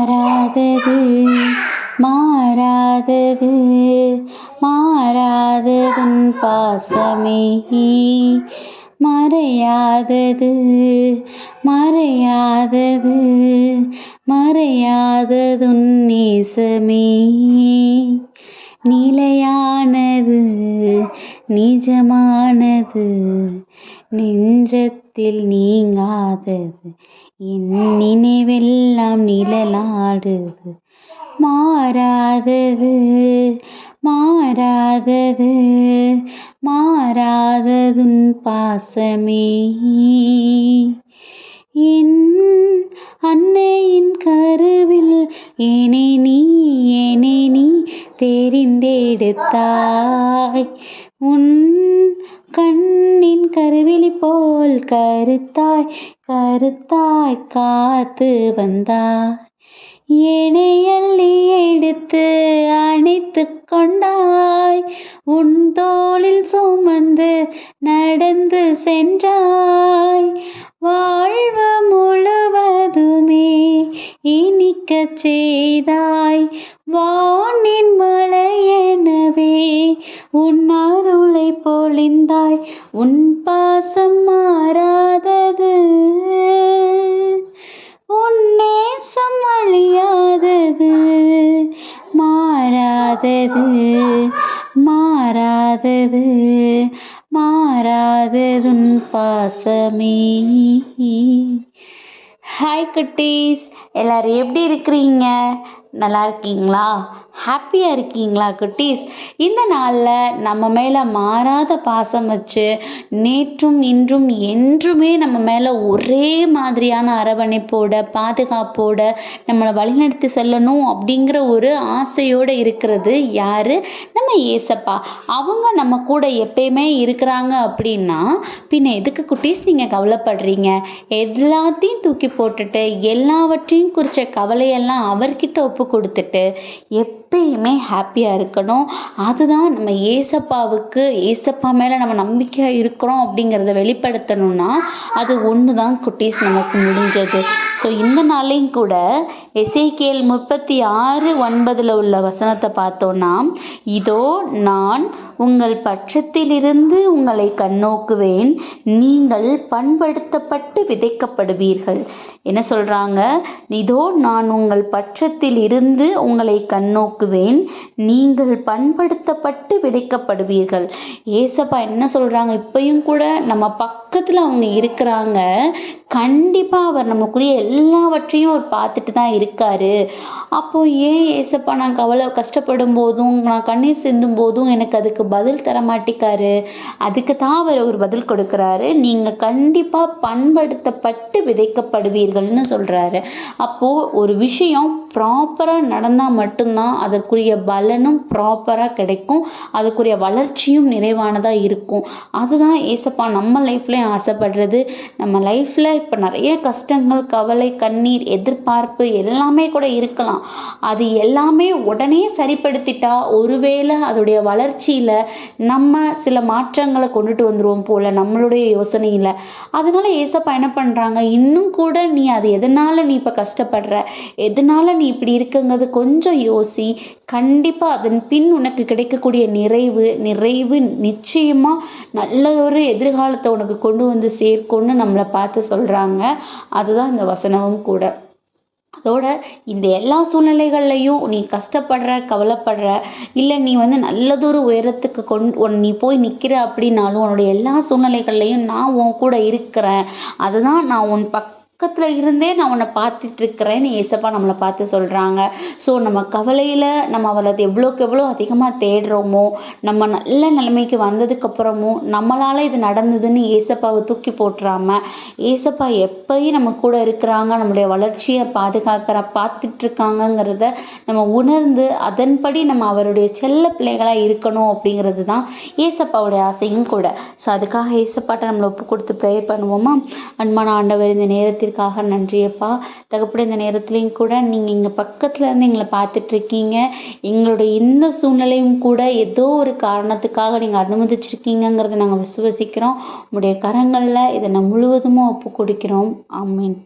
மாறாதது மாறாதது மாறாததுன் பாசமே மறையாதது மறையாதது மறையாததுன் நேசமே நிலையானது நிஜமானது நெஞ்சத்தில் நீங்காதது என் நினைவெல்லாம் நிழலாடுது மாறாதது மாறாதது மாறாததுன் பாசமே என் அன்னையின் கருவில் என்னை நீ தெரிந்தெடுத்தாய் உன் கண்ணின் கருவிழி போல் கருத்தாய் கருத்தாய் காத்து வந்தாய் என்னை அள்ளி எடுத்து அணைத்து கொண்டாய் உன் தோளில் சுமந்து நடந்து சென்றாய் வாழ்வு முழுவதுமே இனிக்கச் செய்தாய் வானின் மழையெனவே உன் அருளை பொழிந்தாய் உன் பாசம் மாறாதது உன் நேசம் அழியாதது மாறாதது மாறாதது மாறாததுன் பாசமே. ஹாய் குட்டீஸ், எல்லாரும் எப்படி இருக்கிறீங்க? நல்லா இருக்கீங்களா? ஹாப்பியாக இருக்கீங்களா குட்டீஸ்? இந்த நாளில் நம்ம மேலே மாறாத பாசம் வச்சு நேற்றும் இன்றும் என்றுமே நம்ம மேலே ஒரே மாதிரியான அரவணைப்போட பாதுகாப்போட நம்மளை வழிநடத்தி செல்லணும் அப்படிங்கிற ஒரு ஆசையோடு இருக்கிறது யார்? நம்ம ஏசப்பா. அவங்க நம்ம கூட எப்பயுமே இருக்கிறாங்க அப்படின்னா பின்ன எதுக்கு குட்டீஸ் நீங்கள் கவலைப்படுறீங்க? எல்லாத்தையும் தூக்கி போட்டுட்டு எல்லாவற்றையும் குறித்த கவலையெல்லாம் அவர்கிட்ட ஒப்பு கொடுத்துட்டு எப்பயுமே ஹாப்பியாக இருக்கணும். அதுதான் நம்ம ஏசப்பா மேலே நம்ம நம்பிக்கையாக இருக்கிறோம் அப்படிங்கிறத வெளிப்படுத்தணும்னா அது ஒன்று தான் குட்டீஸ் நமக்கு முடிஞ்சது. ஸோ இந்த நாளையும் கூட எசேக்கியேல் 36:9 உள்ள வசனத்தை பார்த்தோன்னா, இதோ நான் உங்கள் பட்சத்திலிருந்து உங்களை கண்ணோக்குவேன், நீங்கள் பண்படுத்தப்பட்டு விதைக்கப்படுவீர்கள். என்ன சொல்கிறாங்க? இதோ நான் உங்கள் பட்சத்தில் இருந்து உங்களை கண்ணோக்குவேன், நீங்கள் பண்படுத்தப்பட்டு விதைக்கப்படுவீர்கள். ஏசப்பா என்ன சொல்கிறாங்க? இப்பயும் கூட நம்ம பக்கத்தில் அவங்க இருக்கிறாங்க. கண்டிப்பாக அவர் நமக்குரிய எல்லாவற்றையும் அவர் பார்த்துட்டு தான் இருக்காரு. அப்போது ஏன் ஏசப்பா நான் கஷ்டப்படும் போதும் நான் கண்ணீர் சிந்தும் போதும் எனக்கு அதுக்கு பதில் தர மாட்டிக்காரு? அதுக்கு தான் அவர் ஒரு பதில் கொடுக்குறாரு. நீங்கள் கண்டிப்பாக பண்படுத்தப்பட்டு விதைக்கப்படுவீர்கள்னு சொல்கிறாரு. அப்போது ஒரு விஷயம் ப்ராப்பராக நடந்தால் மட்டும்தான் அதற்குரிய பலனும் ப்ராப்பராக கிடைக்கும், அதுக்குரிய வளர்ச்சியும் நிறைவானதாக இருக்கும். அதுதான் ஏசப்பா நம்ம லைஃப்லேயும் ஆசைப்படுறது. நம்ம லைஃப்பில் இப்போ நிறைய கஷ்டங்கள், கவலை, கண்ணீர், எதிர்பார்ப்பு எல்லாமே கூட இருக்கலாம். அது எல்லாமே உடனே சரிப்படுத்திட்டா ஒருவேளை அதோடைய வளர்ச்சியில் நம்ம சில மாற்றங்களை கொண்டுட்டு வந்துடுவோம் போல் நம்மளுடைய யோசனையில். அதனால ஏசப்பா என்ன பண்ணுறாங்க? இன்னும் கூட நீ அது எதனால் நீ இப்போ கஷ்டப்படுற, எதனால் நீ இப்படி இருக்குங்கிறது கொஞ்சம் யோசி. கண்டிப்பாக அதன் பின் உனக்கு கிடைக்கக்கூடிய நிறைவு நிச்சயமாக நல்ல ஒரு எதிர்காலத்தை உனக்கு கொண்டு வந்து சேர்க்கும்னு நம்மளை பார்த்து சொல்கிறாங்க. அதுதான் இந்த வசனமும் கூட. அதோட இந்த எல்லா சூழ்நிலைகள்லையும் நீ கஷ்டப்படுற, கவலைப்படுற, இல்லை நீ நல்லதொரு உயரத்துக்கு நீ போய் நிற்கிற அப்படின்னாலும் உன்னுடைய எல்லா சூழ்நிலைகள்லையும் நான் உன் கூட இருக்கிறேன், அதுதான் நான் உன் பக்கத்தில் இருந்தே நான் உன்னை பார்த்துட்ருக்கிறேன்னு ஏசப்பா நம்மளை பார்த்து சொல்கிறாங்க. ஸோ நம்ம கவலையில் நம்ம அவளை எவ்வளோக்கு எவ்வளோ அதிகமாக தேடுறோமோ, நம்ம நல்ல நிலைமைக்கு வந்ததுக்கப்புறமும் நம்மளால் இது நடந்ததுன்னு ஏசப்பாவை தூக்கி போட்டுறாமல், ஏசப்பா எப்பயும் நம்ம கூட இருக்கிறாங்க, நம்மளுடைய வளர்ச்சியை பார்த்துட்ருக்காங்கங்கிறத நம்ம உணர்ந்து அதன்படி நம்ம அவருடைய செல்ல பிள்ளைகளாக இருக்கணும் அப்படிங்கிறது தான் ஏசப்பாவுடைய ஆசையும் கூட. ஸோ அதுக்காக ஏசப்பாட்ட நம்மளை ஒப்பு கொடுத்து ப்ரேயர் பண்ணுவோமா? அன்பான ஆண்டவர், இந்த நேரத்திற்காக நன்றியப்பா. தகப்பட இந்த நேரத்துலையும் கூட நீங்கள் எங்கள் பக்கத்தில் இருந்து எங்களை பார்த்துட்ருக்கீங்க. எங்களுடைய இந்த சூழ்நிலையும் கூட ஏதோ ஒரு காரணத்துக்காக நீங்கள் அனுமதிச்சிருக்கீங்கிறத நாங்கள் விசுவசிக்கிறோம். உங்களுடைய கரங்களில் இதை நான் முழுவதுமாக ஒப்பு கொடுக்கிறோம். ஆமீன்.